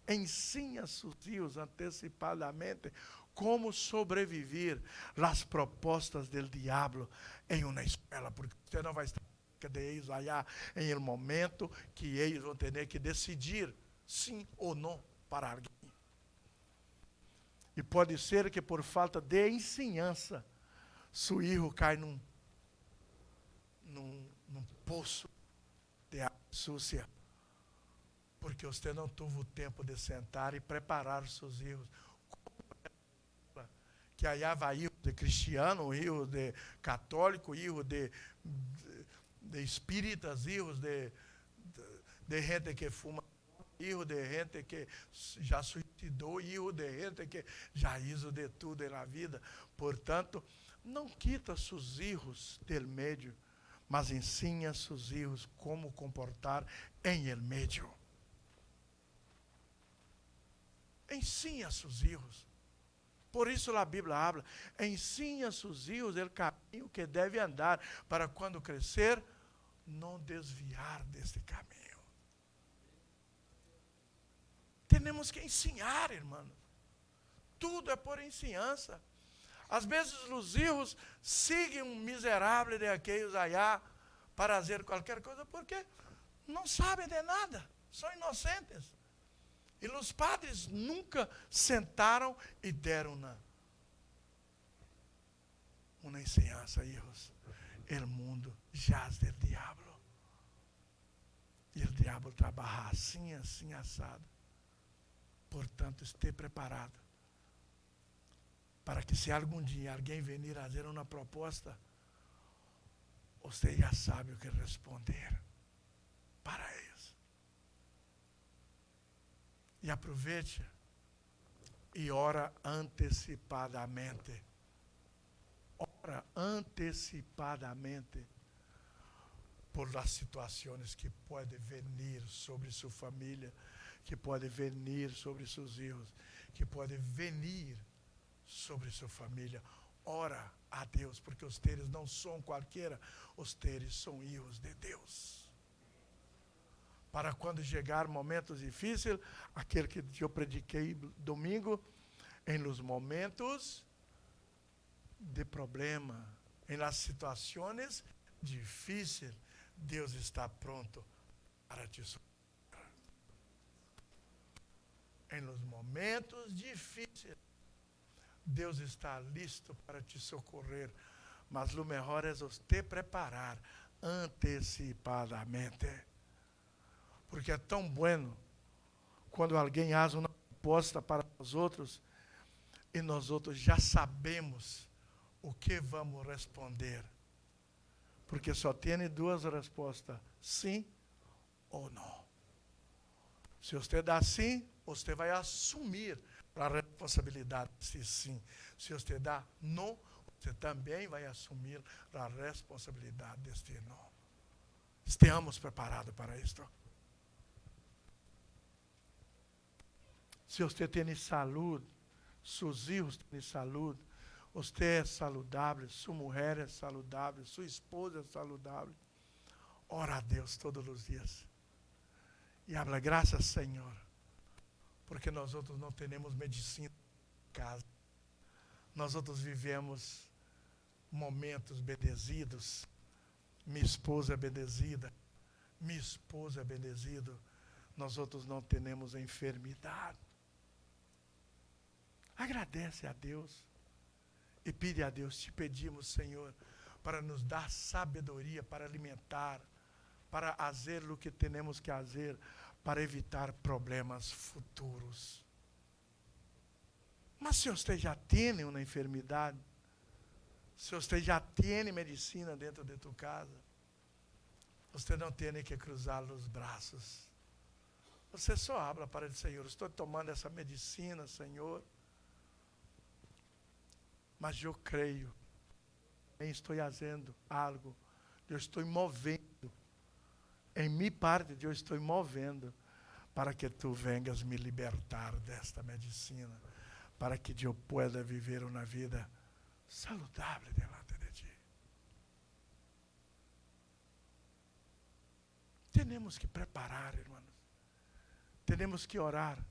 Ensina seus filhos antecipadamente como sobreviver às propostas do diabo em uma escola, porque você não vai estar de eles allá em el momento que eles vão ter que decidir sim ou não para alguém. E pode ser que por falta de ensinança, seu filho cai num poço de água sucia, porque você não teve o tempo de sentar e preparar seus filhos. Que allá vai filho de cristiano, filho de católico, filho de espíritas, filhos de gente que fuma, filho de gente que já suicidou, filho de gente que já hizo de tudo na vida. Portanto, não quita seus filhos del meio, mas ensine a seus filhos como comportar em el medio. Ensine a seus filhos. Por isso a Bíblia habla, ensine a seus filhos o caminho que deve andar, para quando crescer, não desviar deste caminho. Temos que ensinar, irmãos. Tudo é por ensinança. Às vezes os filhos seguem um miserável de aqueles allá para fazer qualquer coisa, porque não sabem de nada, são inocentes. E os padres nunca sentaram e deram uma ensinança, hijos. O mundo jaz del diablo. E o diabo trabalha assim, assim, assado. Portanto, esteja preparado para que, se algum dia alguém venir a fazer uma proposta, você já sabe o que responder para eles. E aproveite e ora antecipadamente. Ora antecipadamente por as situações que podem vir sobre sua família, que podem vir sobre seus filhos, que podem vir sobre sua família. Ora a Deus, porque os teres não são qualquer, os teres são filhos de Deus. Para quando chegar momentos difíceis, aquele que eu prediquei domingo, em los momentos de problema, em las situações difíceis, Deus está pronto para te socorrer. Em los momentos difíceis, Deus está listo para te socorrer, mas o melhor é você preparar antecipadamente. Porque é tão bueno quando alguém faz uma proposta para nós outros e nós outros já sabemos o que vamos responder. Porque só tem duas respostas, sim ou não. Se você dá sim, você vai assumir a responsabilidade de sim. Se você dá não, você também vai assumir a responsabilidade deste não. Estejamos preparados para isto. Se você tem saúde, seus filhos têm saúde, você é saudável, sua mulher é saudável, sua esposa é saudável, ora a Deus todos os dias. E habla, graças, Senhor, porque nós outros não temos medicina em casa. Nós outros vivemos momentos bendezidos. Minha esposa é bendezida, minha esposa é bendezida. Nós outros não temos enfermidade. Agradece a Deus e pede a Deus, te pedimos, Senhor, para nos dar sabedoria para alimentar, para fazer o que temos que fazer, para evitar problemas futuros. Mas se você já tem uma enfermidade, se você já tem medicina dentro de tua casa, você não tem que cruzar os braços. Você só habla para o Senhor, estou tomando essa medicina, Senhor, mas eu creio, estou fazendo algo, eu estou movendo, em minha parte eu estou movendo, para que tu vengas me libertar desta medicina, para que eu pueda viver uma vida saudável delante de ti. Temos que preparar, irmãos. Temos que orar.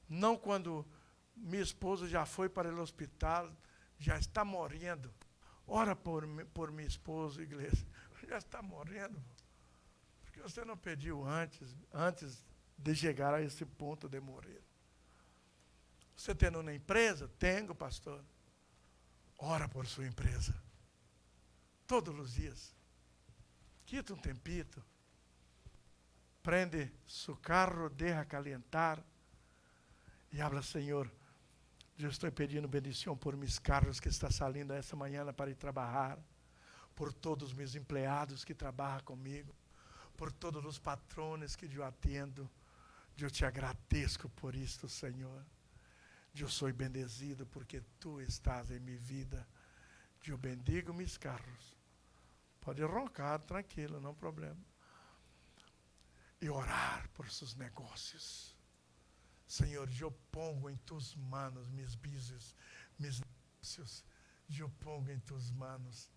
Não quando minha esposa já foi para o hospital, já está morrendo. Ora por minha esposa, igreja. Já está morrendo. Porque você não pediu antes de chegar a esse ponto de morrer. Você tem uma empresa? Tenho, pastor. Ora por sua empresa. Todos os dias. Quita um tempito. Prende seu carro, deixa calentar. E habla, Senhor, eu estou pedindo bendição por meus carros que está saindo essa manhã para ir trabalhar, por todos os meus empregados que trabalham comigo, por todos os patrones que eu atendo. Eu te agradeço por isto, Senhor. Eu sou bendezido porque tu estás em minha vida. Eu bendigo meus carros. Pode roncar, tranquilo, não problema. E orar por seus negócios. Senhor, eu pongo em tuas mãos meus business, meus negócios. Eu pongo em tuas mãos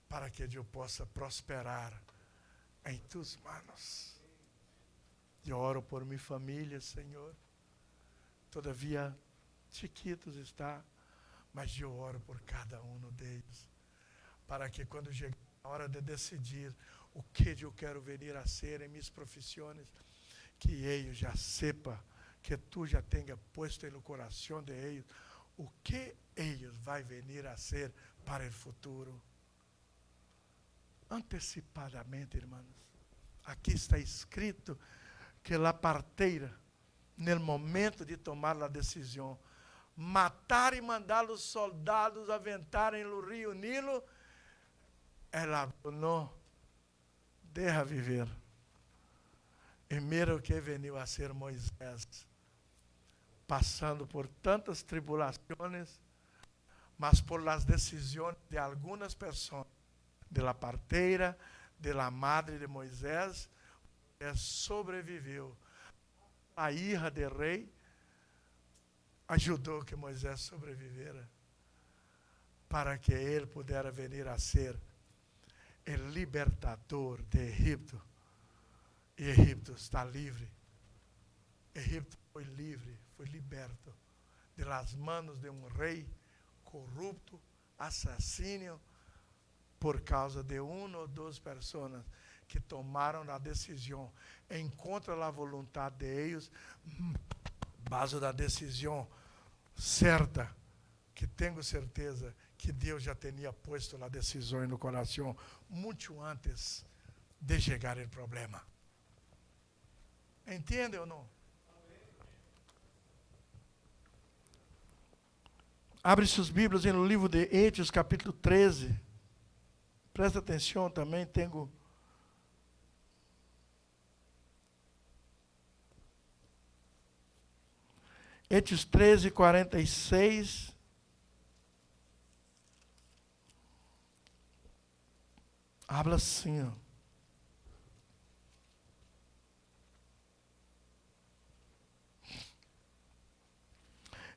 para que eu possa prosperar em tuas mãos. Eu oro por minha família, Senhor. Todavia, chiquitos está, mas eu oro por cada um deles, para que quando chegar a hora de decidir o que eu quero vir a ser em minhas profissões, que eles já sepa, que tu já tenha posto no coração de eles o que eles vai vir a ser para o futuro. Antecipadamente, irmãos, aqui está escrito que a parteira, no momento de tomar a decisão, matar e mandar os soldados aventarem no rio Nilo, ela não deixa viver. E mira o que veio a ser Moisés, passando por tantas tribulações, mas por las decisões de algumas pessoas, de la parteira, de la madre de Moisés, sobreviveu. A hija de rei ajudou que Moisés sobrevivera, para que ele pudesse vir a ser o libertador de Egipto. E Egipto está livre. Egipto foi livre, foi liberto de las manos de um rei corrupto, assassino, por causa de uma ou duas pessoas que tomaram a decisão em contra da vontade de eles, base da decisão certa, que tenho certeza que Deus já tinha posto a decisão no coração muito antes de chegar o problema. Entende ou não? Abre suas Bíblias no livro de Hechos, capítulo 13. Presta atenção também, tenho... Hechos 13, 46. Habla assim, ó.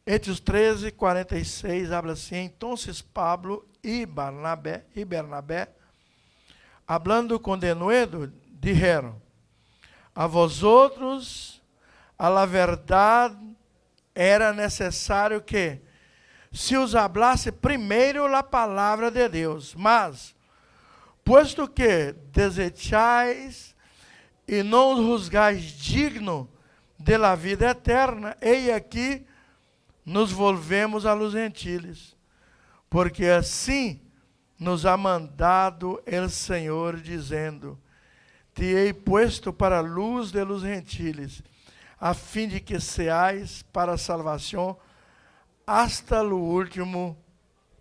Hechos 13, 46, habla assim: Entonces Pablo y Bernabé, hablando con denuedo, dijeron: A vosotros, a la verdad, era necessário que se os hablasse primeiro a palavra de Deus, mas, posto que desechais e não os julgais digno de la vida eterna, eis aqui nos volvemos a los gentiles, porque assim nos ha mandado el Senhor, dizendo: Te hei puesto para a luz de los gentiles, a fim de que seais para a salvação hasta lo último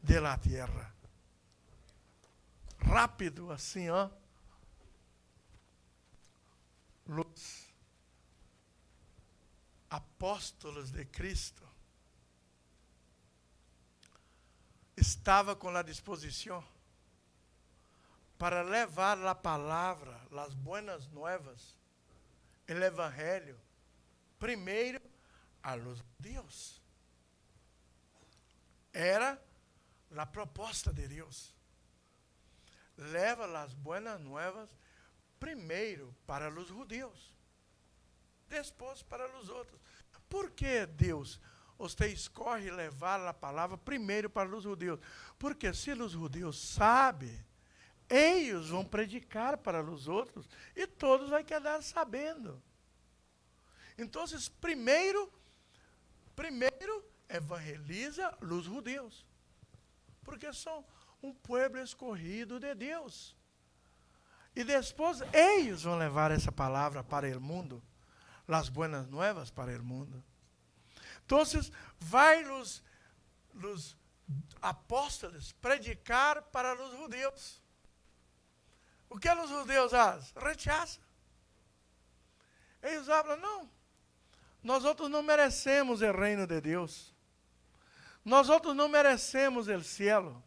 de la tierra. Rápido assim, ó. Los apóstolos de Cristo estava com a disposição para levar a palavra, as buenas nuevas, o evangelho, primeiro a los judíos. Era a proposta de Deus. Leva as buenas nuevas primeiro para os judíos, depois para os outros. Por que Deus, você escolhe levar a palavra primeiro para os judeus? Porque se os judeus sabem, eles vão predicar para os outros e todos vão quedar sabendo. Então, primeiro evangeliza os judeus, porque são um povo escolhido de Deus. E depois eles vão levar essa palavra para o mundo, as buenas nuevas para o mundo. Então, vai os apóstolos predicar para os judeus. O que os judeus fazem? Rechaçam. Eles falam: não, nós outros não merecemos o reino de Deus. Nós outros não merecemos o cielo.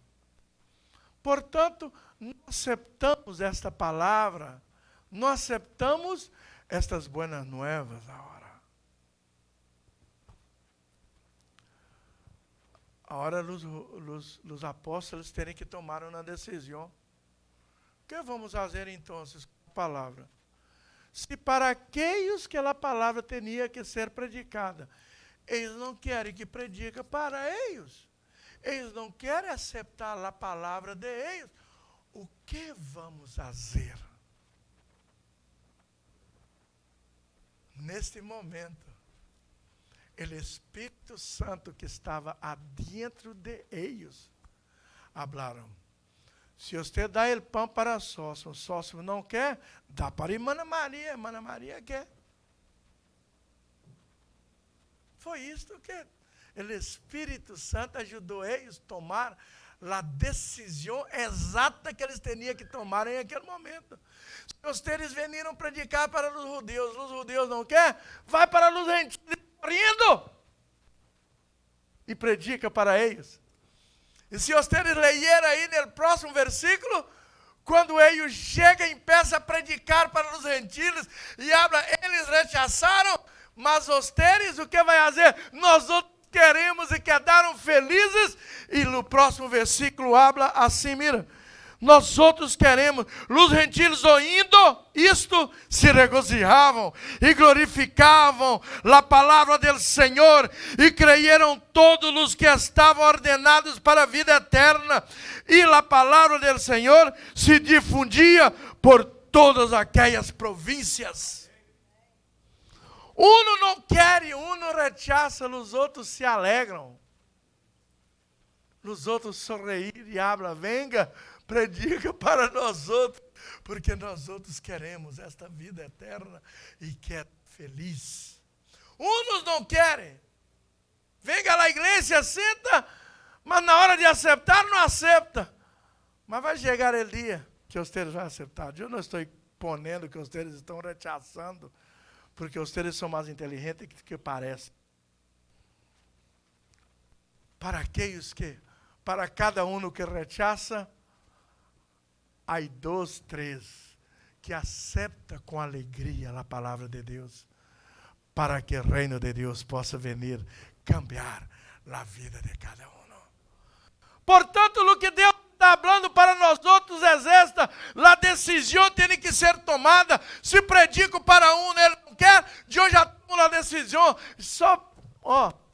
Portanto, não aceptamos esta palavra, não aceptamos estas buenas nuevas agora. Agora os apóstolos terem que tomar uma decisão. O que vamos fazer então com a palavra? Se para aqueles que a palavra tinha que ser predicada, eles não querem que predica para eles, eles não querem aceitar a palavra de eles, o que vamos fazer? Neste momento, o Espírito Santo que estava adentro de eles, falaram: se você dá o pão para o sócio não quer, dá para a irmã Maria quer. Foi isso que o Espírito Santo ajudou eles a tomar a decisão exata que eles tinham que tomar em aquele momento. Se vocês vieram predicar para os judeus não querem, vai para os gentios correndo e predica para eles. E se vocês lerem aí no próximo versículo, quando eles chegam e começam a predicar para os gentios e habla, eles rechaçaram, mas vocês o que vai fazer? Nós outros queremos e quedaram felizes. E no próximo versículo habla assim, mira, nós outros queremos. Os gentios ouvindo isto se regozijavam e glorificavam a palavra do Senhor e creyeron todos os que estavam ordenados para a vida eterna. E a palavra do Senhor se difundia por todas aquelas províncias. Um não quer, um rechaça, os outros se alegram. Os outros sorrir e habla, venga, predica para nós outros, porque nós outros queremos esta vida eterna e quer feliz. Uns não querem. Venga à igreja, senta, mas na hora de aceitar, não aceita. Mas vai chegar o dia que vocês vão aceitar. Eu não estou ponendo que vocês estão rechaçando, porque vocês são mais inteligentes que parecem. Para aqueles que, para cada um que rechaça, há 2, 3 que acepta com alegria a palavra de Deus, para que o reino de Deus possa venir cambiar a vida de cada um. Portanto, o que Deus está falando para nós outros é esta: a decisão tem que ser tomada. Se predico para um, ele não quer, eu já tomo a decisão. Só,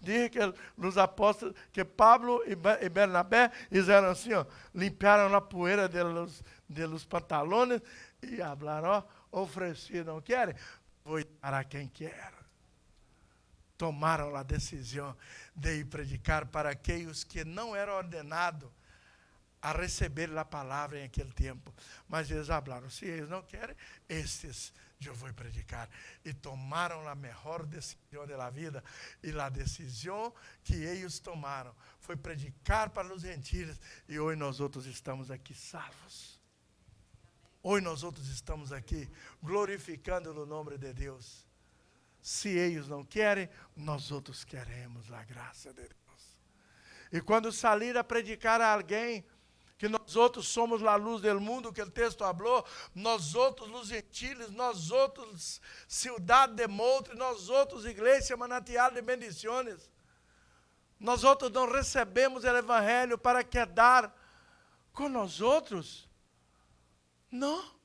diz que nos apóstolos, que Pablo e Bernabé fizeram assim, limparam a poeira de los pantalones e falaram, ofereci, não querem? Vou para quem quer. Tomaram a decisão de ir predicar para aqueles que não eram ordenados a receber a palavra em aquele tempo. Mas eles falaram, se eles não querem, estes eu vou predicar. E tomaram a melhor decisão da vida. E a decisão que eles tomaram foi predicar para os gentios. E hoje nós outros estamos aqui salvos. Hoje nós outros estamos aqui glorificando o nome de Deus. Se eles não querem, nós outros queremos a graça de Deus. E quando sair a predicar a alguém, que nós outros somos a luz do mundo, que o texto falou, nós outros, os gentiles, nós outros, cidade de monte, nós outros, igreja manantial de bendições. Nós outros não recebemos o evangelho para quedar com nós outros. Não.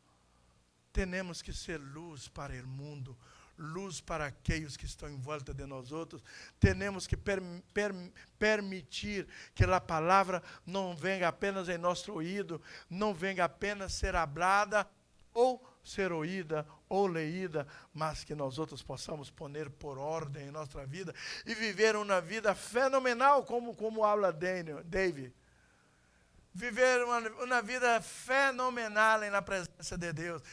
Temos que ser luz para o mundo, luz para aqueles que estão em volta de nós outros. Temos que permitir que a palavra não venha apenas em nosso ouvido, não venha apenas ser hablada, ou ser oída, ou leída, mas que nós outros possamos poner por ordem em nossa vida, e viver uma vida fenomenal, como habla David. Viver uma vida fenomenal na presença de Deus.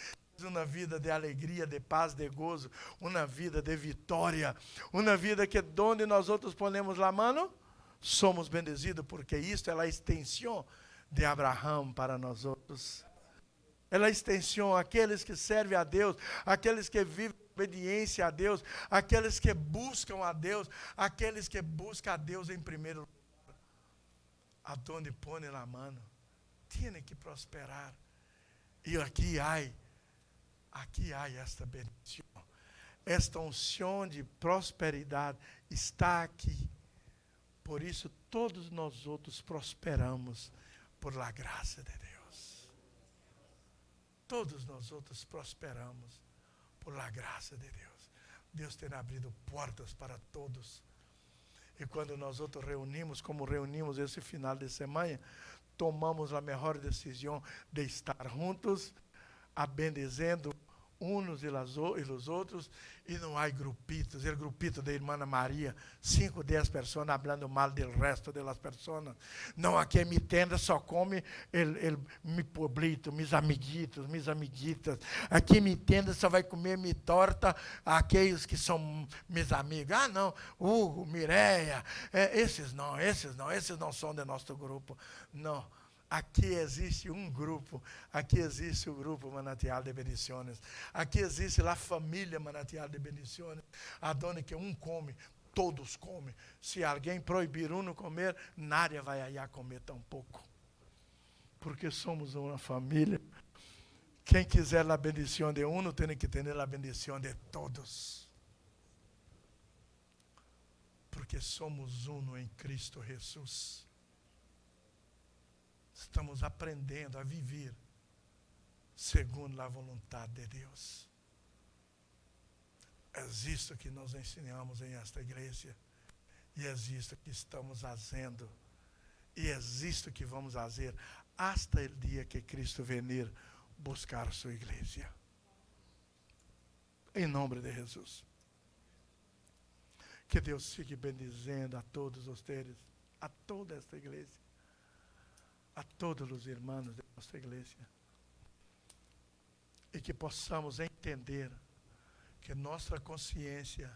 Uma vida de alegria, de paz, de gozo, uma vida de vitória, uma vida que onde nós outros ponemos a mão, somos bendizidos, porque isto é a extensão de Abraão para nós outros. É a extensão, aqueles que servem a Deus, aqueles que vivem em obediência a Deus, aqueles que buscam a Deus, aqueles que buscam a Deus em primeiro lugar. Aonde põe a mão, Tem que prosperar. E aqui há esta bendição. Esta unção de prosperidade está aqui. Por isso, todos nós outros prosperamos por la graça de Deus. Todos nós outros prosperamos por la graça de Deus. Deus tem abrido portas para todos. E quando nós outros reunimos, como reunimos esse final de semana, tomamos a melhor decisão de estar juntos, bendizendo uns e os outros, e não há grupitos. O grupito da irmã Maria, 5, 10 pessoas falando mal do resto das pessoas. Não, aqui em minha tenda só come mi poblito, mis amiguitos, mis amiguitas. Aqui em minha tenda só vai comer minha torta aqueles que são meus amigos. Ah, não, Hugo, Mireia, esses não são do nosso grupo. Não. Aqui existe um grupo, aqui existe o grupo Manancial de Bendições, aqui existe a família Manancial de Bendições, aonde que um come, todos comem. Se alguém proibir um não comer, nada vai aí a comer tampouco. Porque somos uma família. Quem quiser a bendição de um, tem que ter a bendição de todos. Porque somos uno em Cristo Jesus. Estamos aprendendo a viver segundo a vontade de Deus. É isto que nós ensinamos em esta igreja. E é isto que estamos fazendo. E é isto que vamos fazer até o dia que Cristo venir buscar sua igreja. Em nome de Jesus. Que Deus siga bendizendo a todos vocês, a toda esta igreja, a todos os irmãos de nossa igreja. E que possamos entender que nossa consciência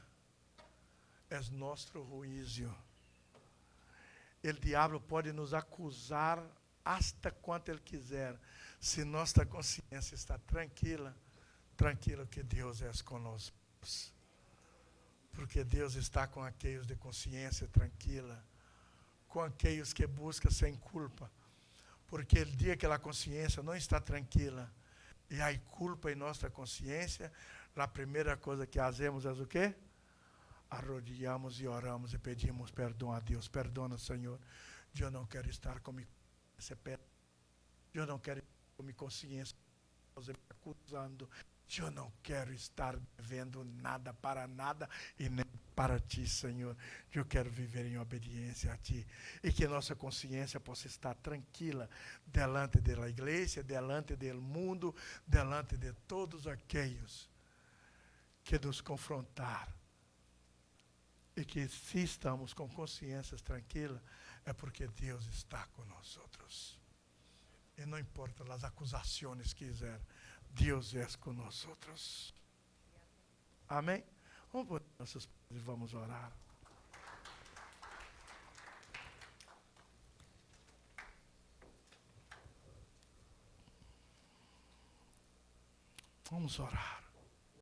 é nosso juízo. O diabo pode nos acusar hasta quanto ele quiser. Se nossa consciência está tranquila, tranquilo que Deus é conosco. Porque Deus está com aqueles de consciência tranquila, com aqueles que buscam sem culpa. Porque o dia que a consciência não está tranquila e há culpa em nossa consciência, a primeira coisa que fazemos é o quê? Arrodillamos e oramos e pedimos perdão a Deus. Perdona, Senhor. Eu não quero estar com minha consciência. Eu não quero estar com minha consciência me acusando. Eu não quero estar devendo nada para nada e nem para Ti, Senhor. Eu quero viver em obediência a Ti. E que nossa consciência possa estar tranquila delante da igreja, delante do mundo, delante de todos aqueles que nos confrontar. E que se estamos com consciências tranquilas, é porque Deus está com nós outros. E não importa as acusações que quiser, Deus é com nós outros. Amém? Vamos pôr nossos pés e vamos orar. Vamos orar.